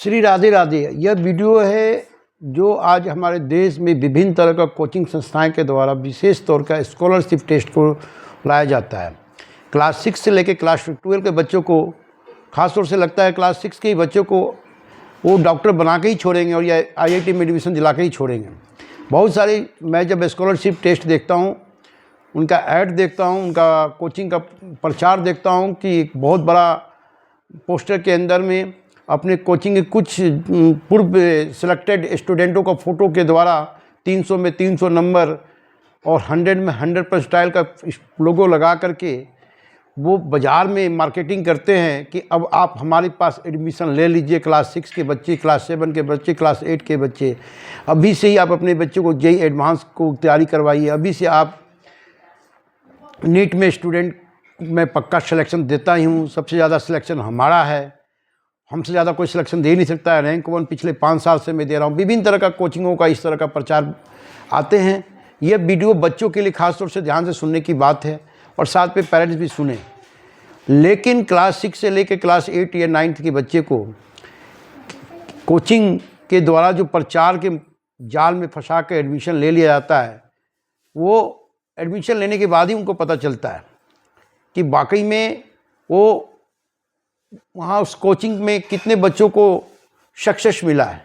श्री राधे राधे। यह वीडियो है जो आज हमारे देश में विभिन्न तरह का कोचिंग संस्थाएं के द्वारा विशेष तौर का स्कॉलरशिप टेस्ट को लाया जाता है। क्लास 6 से लेकर क्लास 12 के बच्चों को ख़ास तौर से लगता है क्लास 6 के बच्चों को वो डॉक्टर बना के ही छोड़ेंगे और या IIT में एडमिशन दिला के ही छोड़ेंगे। बहुत सारी मैं जब स्कॉलरशिप टेस्ट देखता हूँ, उनका ऐड देखता हूँ, उनका कोचिंग का प्रचार देखता हूँ कि एक बहुत बड़ा पोस्टर के अंदर में अपने कोचिंग के कुछ पूर्व सिलेक्टेड स्टूडेंटों का फ़ोटो के द्वारा 300 में 300 नंबर और 100 में 100 स्टाइल का लोगो लगा करके वो बाज़ार में मार्केटिंग करते हैं कि अब आप हमारे पास एडमिशन ले लीजिए। क्लास 6 के बच्चे, क्लास 7 के बच्चे, क्लास 8 के बच्चे, अभी से ही आप अपने बच्चों को JEE एडवांस को तैयारी करवाइए। अभी से आप नीट में स्टूडेंट मैं पक्का सिलेक्शन देता ही हूँ, सबसे ज़्यादा सिलेक्शन हमारा है, हमसे ज़्यादा कोई सिलेक्शन दे नहीं सकता है। रैंक 1 पिछले 5 साल से मैं दे रहा हूँ। विभिन्न तरह का कोचिंगों का इस तरह का प्रचार आते हैं। यह वीडियो बच्चों के लिए ख़ास तौर से ध्यान से सुनने की बात है और साथ में पेरेंट्स भी सुने। लेकिन क्लास 6 से लेकर क्लास 8 या 9 के बच्चे को कोचिंग के द्वारा जो प्रचार के जाल में फंसा कर एडमिशन ले लिया जाता है, वो एडमिशन लेने के बाद ही उनको पता चलता है कि वाकई में वो वहाँ उस कोचिंग में कितने बच्चों को सक्सेस मिला है।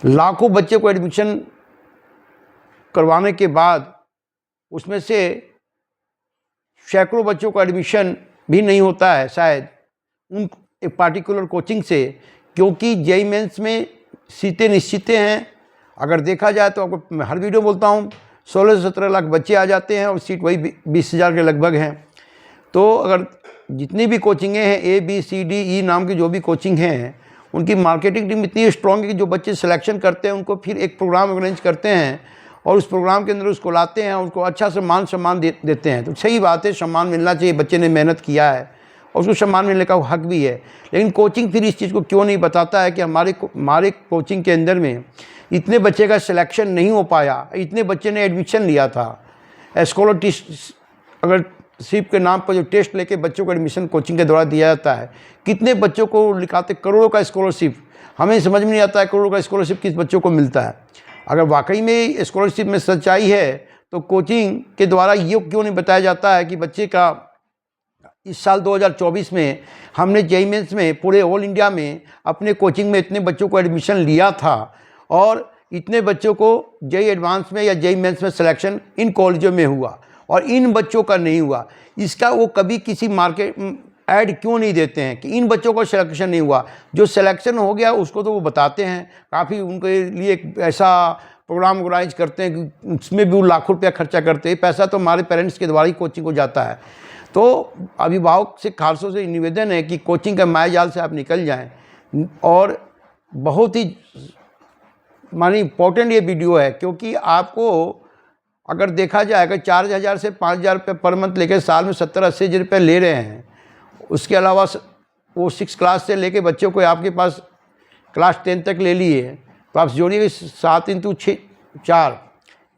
लाखों बच्चे को एडमिशन करवाने के बाद उसमें से सैकड़ों बच्चों को एडमिशन भी नहीं होता है शायद उन एक पार्टिकुलर कोचिंग से, क्योंकि JEE मेंस में सीटें निश्चित हैं। अगर देखा जाए तो आपको मैं हर वीडियो बोलता हूँ 16 से 17 लाख बच्चे आ जाते हैं और सीट वही 20,000 के लगभग हैं। तो अगर जितनी भी कोचिंगें हैं ABCDE नाम की जो भी कोचिंग हैं, उनकी मार्केटिंग टीम इतनी स्ट्रॉन्ग है कि जो बच्चे सिलेक्शन करते हैं उनको फिर एक प्रोग्राम ऑर्गेनाइज करते हैं और उस प्रोग्राम के अंदर उसको लाते हैं, उसको अच्छा से मान सम्मान देते हैं। तो सही बात है, सम्मान मिलना चाहिए, बच्चे ने मेहनत किया है और उसको सम्मान मिलने का हक भी है। लेकिन कोचिंग फिर इस चीज़ को क्यों नहीं बताता है कि हमारे कोचिंग के अंदर में इतने बच्चे का सिलेक्शन नहीं हो पाया, इतने बच्चे ने एडमिशन लिया था। स्कॉलरशिप के नाम पर जो टेस्ट लेके बच्चों को एडमिशन कोचिंग के द्वारा दिया जाता है, कितने बच्चों को लिखाते करोड़ों का स्कॉलरशिप, हमें समझ में नहीं आता है करोड़ों का स्कॉलरशिप किस बच्चों को मिलता है। अगर वाकई में स्कॉलरशिप में सच्चाई है तो कोचिंग के द्वारा ये क्यों नहीं बताया जाता है कि बच्चे का इस साल 2024 में हमने JEE मेंस में पूरे ऑल इंडिया में अपने कोचिंग में इतने बच्चों को एडमिशन लिया था और इतने बच्चों को JEE एडवांस में या JEE मेंस में सिलेक्शन इन कॉलेजों में हुआ और इन बच्चों का नहीं हुआ। इसका वो कभी किसी मार्केट ऐड क्यों नहीं देते हैं कि इन बच्चों का सिलेक्शन नहीं हुआ। जो सिलेक्शन हो गया उसको तो वो बताते हैं, काफ़ी उनके लिए एक ऐसा प्रोग्राम ऑर्गेनाइज करते हैं कि उसमें भी वो लाखों रुपया खर्चा करते हैं। पैसा तो हमारे पेरेंट्स के द्वारा ही कोचिंग को जाता है। तो अभिभावक से खासतौर से निवेदन है कि कोचिंग के मायाजाल से आप निकल जाएँ। और बहुत ही मानी इम्पोर्टेंट ये वीडियो है, क्योंकि आपको अगर देखा जाए अगर 4,000 से 5,000 रुपये पर मंथ लेकर साल में 70-80 हज़ार रुपये ले रहे हैं, उसके अलावा वो 6 क्लास से लेके बच्चों को आपके पास क्लास 10 तक ले लिए तो आप जोड़िए 7 × 6 4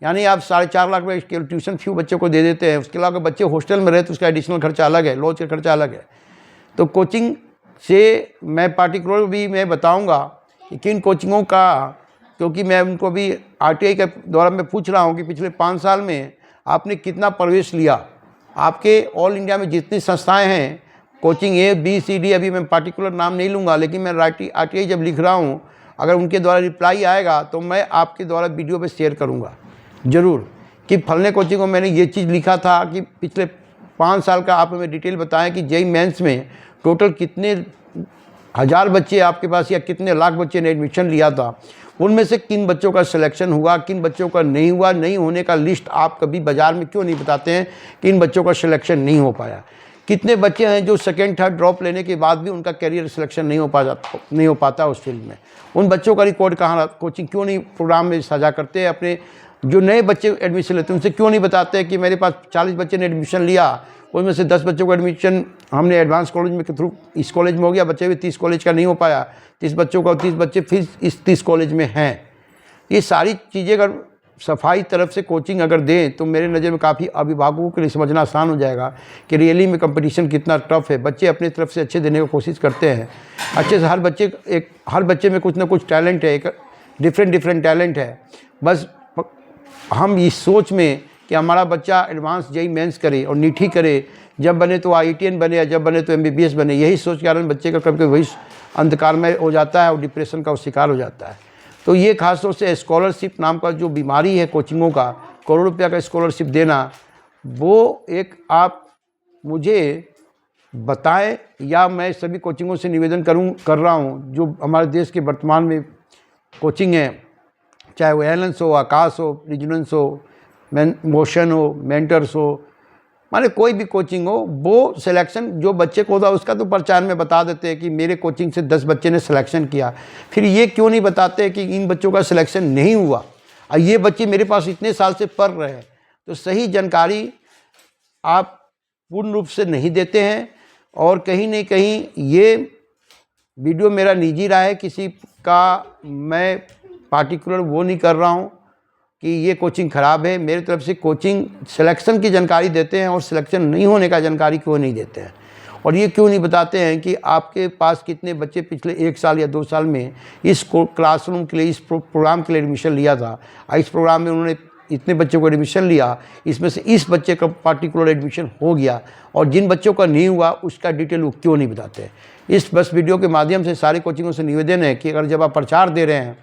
यानी आप 4.5 लाख रुपये ट्यूशन फी बच्चों को दे देते हैं। उसके अलावा बच्चे हॉस्टल में रहे तो उसका एडिशनल खर्चा अलग है, लॉज का खर्चा अलग है। तो कोचिंग से मैं पार्टिकुलर भी मैं बताऊँगा कि किन कोचिंगों का, क्योंकि मैं उनको भी RTI के द्वारा मैं पूछ रहा हूँ कि पिछले 5 साल में आपने कितना प्रवेश लिया। आपके ऑल इंडिया में जितनी संस्थाएं हैं कोचिंग ABCD, अभी मैं पार्टिकुलर नाम नहीं लूँगा, लेकिन मैं RTI जब लिख रहा हूँ, अगर उनके द्वारा रिप्लाई आएगा तो मैं आपके द्वारा वीडियो पे शेयर करूँगा ज़रूर कि फलने कोचिंग को मैंने ये चीज़ लिखा था कि पिछले 5 साल का आप हमें डिटेल बताएं कि JEE मेंस में टोटल कितने हज़ार बच्चे आपके पास या कितने लाख बच्चे ने एडमिशन लिया था, उनमें से किन बच्चों का सिलेक्शन हुआ, किन बच्चों का नहीं हुआ। नहीं होने का लिस्ट आप कभी बाज़ार में क्यों नहीं बताते हैं कि इन बच्चों का सिलेक्शन नहीं हो पाया। कितने बच्चे हैं जो सेकेंड थर्ड ड्रॉप लेने के बाद भी उनका करियर सिलेक्शन नहीं हो पाता उस फील्ड में। उन बच्चों का रिकॉर्ड कहाँ, कोचिंग क्यों नहीं प्रोग्राम में साझा करते हैं। अपने जो नए बच्चे एडमिशन लेते हैं उनसे क्यों नहीं बताते हैं कि मेरे पास 40 बच्चे ने एडमिशन लिया, उसमें से 10 बच्चों को एडमिशन हमने एडवांस कॉलेज में के थ्रू इस कॉलेज में हो गया, बच्चे भी 30 कॉलेज का नहीं हो पाया, 30 बच्चों का 30 बच्चे फिर इस 30 कॉलेज में हैं। ये सारी चीज़ें अगर सफाई तरफ से कोचिंग अगर दें तो मेरे नज़र में काफ़ी अभिभावकों के लिए समझना आसान हो जाएगा कि रियली में कंपटीशन कितना टफ है। बच्चे अपनी तरफ से अच्छे देने की कोशिश करते हैं, अच्छे से हर बच्चे में कुछ ना कुछ टैलेंट है, एक डिफरेंट टैलेंट है। बस हम इस सोच में कि हमारा बच्चा एडवांस जेईई मेंस करे और नीट ही करे, जब बने तो IITian बने या जब बने तो MBBS बने, यही सोच के कारण बच्चे का कभी कभी वही अंधकारमय हो जाता है और डिप्रेशन का शिकार हो जाता है। तो ये खास तौर से स्कॉलरशिप नाम का जो बीमारी है कोचिंगों का, करोड़ों रुपया का स्कॉलरशिप देना, वो एक आप मुझे बताएं या मैं सभी कोचिंगों से निवेदन कर रहा हूँ जो हमारे देश के वर्तमान में कोचिंग है, चाहे वो एलेंस हो, आकाश हो, रिजनेंस हो, मोशन हो, मेंटर्स हो, माने कोई भी कोचिंग हो, वो सिलेक्शन जो बच्चे को होता है उसका तो प्रचार में बता देते हैं कि मेरे कोचिंग से 10 बच्चे ने सिलेक्शन किया। फिर ये क्यों नहीं बताते कि इन बच्चों का सिलेक्शन नहीं हुआ और ये बच्चे मेरे पास इतने साल से पढ़ रहे हैं। तो सही जानकारी आप पूर्ण रूप से नहीं देते हैं और कहीं न कहीं ये वीडियो मेरा निजी राय है, किसी का मैं पार्टिकुलर वो नहीं कर रहा हूँ कि ये कोचिंग ख़राब है। मेरी तरफ से कोचिंग सिलेक्शन की जानकारी देते हैं और सिलेक्शन नहीं होने का जानकारी क्यों नहीं देते हैं, और ये क्यों नहीं बताते हैं कि आपके पास कितने बच्चे पिछले 1 साल या 2 साल में इस क्लासरूम के लिए, इस प्रोग्राम के लिए एडमिशन लिया था। इस प्रोग्राम में उन्होंने इतने बच्चों को एडमिशन लिया, इसमें से इस बच्चे का पार्टिकुलर एडमिशन हो गया, और जिन बच्चों का नहीं हुआ उसका डिटेल वो क्यों नहीं बताते। इस बस वीडियो के माध्यम से सारे कोचिंगों से निवेदन है कि अगर जब आप प्रचार दे रहे हैं,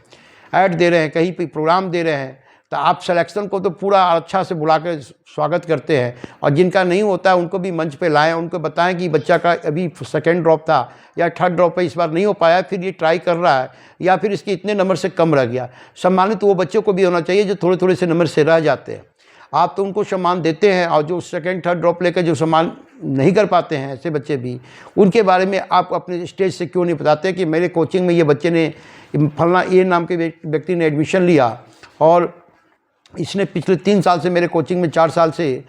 ऐड दे रहे हैं, कहीं पर प्रोग्राम दे रहे हैं, तो आप सिलेक्शन को तो पूरा अच्छा से बुला के स्वागत करते हैं, और जिनका नहीं होता है उनको भी मंच पे लाएं, उनको बताएं कि बच्चा का अभी 2nd ड्रॉप था या 3rd ड्रॉप पे इस बार नहीं हो पाया, फिर ये ट्राई कर रहा है या फिर इसके इतने नंबर से कम रह गया। सम्मानित तो वो बच्चों को भी होना चाहिए जो थोड़े थोड़े से नंबर से रह जाते हैं। आप तो उनको सम्मान देते हैं, और जो 2nd 3rd ड्रॉप लेकर जो सम्मान नहीं कर पाते हैं, ऐसे बच्चे भी, उनके बारे में आप अपने स्टेज से क्यों नहीं बताते कि मेरे कोचिंग में ये बच्चे ने फलना ये नाम के व्यक्ति ने एडमिशन लिया और इसने पिछले 3 साल से मेरे कोचिंग में 4 साल से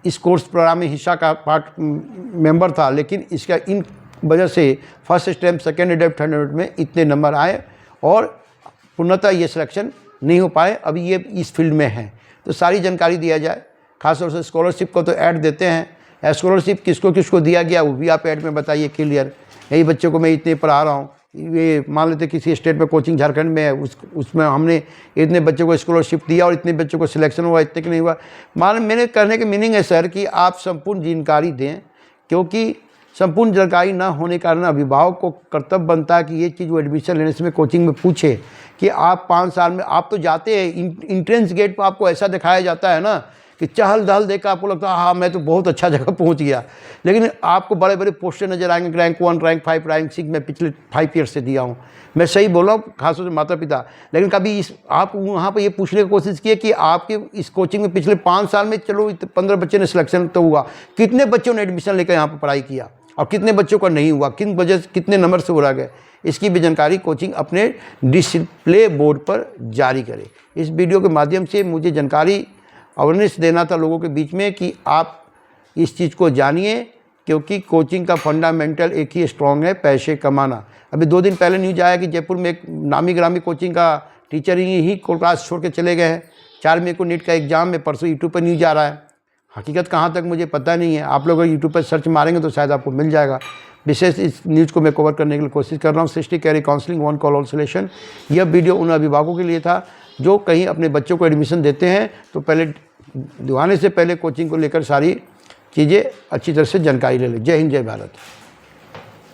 इस कोर्स प्रोग्राम में हिस्सा का पार्ट मेंबर था, लेकिन इसका इन वजह से first step, 2nd attempt, 3rd attempt में इतने नंबर आए और पूर्णतः ये सिलेक्शन नहीं हो पाए, अभी ये इस फील्ड में हैं। तो सारी जानकारी दिया जाए। खासतौर से स्कॉलरशिप को तो ऐड देते हैं, स्कॉलरशिप किसको किसको दिया गया वो भी आप ऐड में बताइए क्लियर। यही बच्चों को मैं इतने पढ़ा रहा हूँ, ये मान लेते किसी स्टेट में कोचिंग झारखंड में है, उसमें हमने इतने बच्चों को स्कॉलरशिप दिया और इतने बच्चों को सिलेक्शन हुआ, इतने की नहीं हुआ। मेरे कहने के मीनिंग है सर कि आप संपूर्ण जानकारी दें, क्योंकि संपूर्ण जानकारी ना होने के कारण अभिभावक को कर्तव्य बनता है कि ये चीज़ वो एडमिशन लेने से कोचिंग में पूछे कि आप 5 साल में आप तो जाते हैं इंट्रेंस गेट पर, आपको ऐसा दिखाया जाता है ना कि चहल दहल देखकर आपको लगता है हाँ मैं तो बहुत अच्छा जगह पहुंच गया, लेकिन आपको बड़े बड़े पोस्टर नजर आएंगे, रैंक 1, रैंक 5, रैंक 6 मैं पिछले 5 ईयर से दिया हूं। मैं सही बोल रहा हूँ, खासतौर से माता पिता। लेकिन कभी आप वहाँ पर ये पूछने की कोशिश किए कि आपके इस कोचिंग में पिछले 5 साल में चलो 15 बच्चे ने सिलेक्शन तो हुआ, कितने बच्चों ने एडमिशन लेकर यहाँ पर पढ़ाई किया और कितने बच्चों का नहीं हुआ, किन वजह से कितने नंबर से उड़ा गए, इसकी भी जानकारी कोचिंग अपने डिस्प्ले बोर्ड पर जारी करे। इस वीडियो के माध्यम से मुझे जानकारी अवेयरनेस देना था लोगों के बीच में कि आप इस चीज़ को जानिए, क्योंकि कोचिंग का फंडामेंटल एक ही स्ट्रॉन्ग है, पैसे कमाना। अभी 2 दिन पहले न्यूज आया कि जयपुर में एक नामी ग्रामी कोचिंग का टीचर ही क्लास छोड़ के चले गए हैं। 4 मई को नीट का एग्ज़ाम है, परसों यूट्यूब पर न्यूज आ रहा है। हकीकत कहाँ तक मुझे पता नहीं है, आप लोग यूट्यूब पर सर्च मारेंगे तो शायद आपको मिल जाएगा। विशेष इस न्यूज़ को मैं कवर करने के लिए कोशिश कर रहा हूँ। Srishti career counselling, 1 call all solution. यह वीडियो उन अभिभावकों के लिए था जो कहीं अपने बच्चों को एडमिशन देते हैं तो पहले दिवाने से पहले कोचिंग को लेकर सारी चीज़ें अच्छी तरह से जानकारी ले लें। जय हिंद, जय भारत।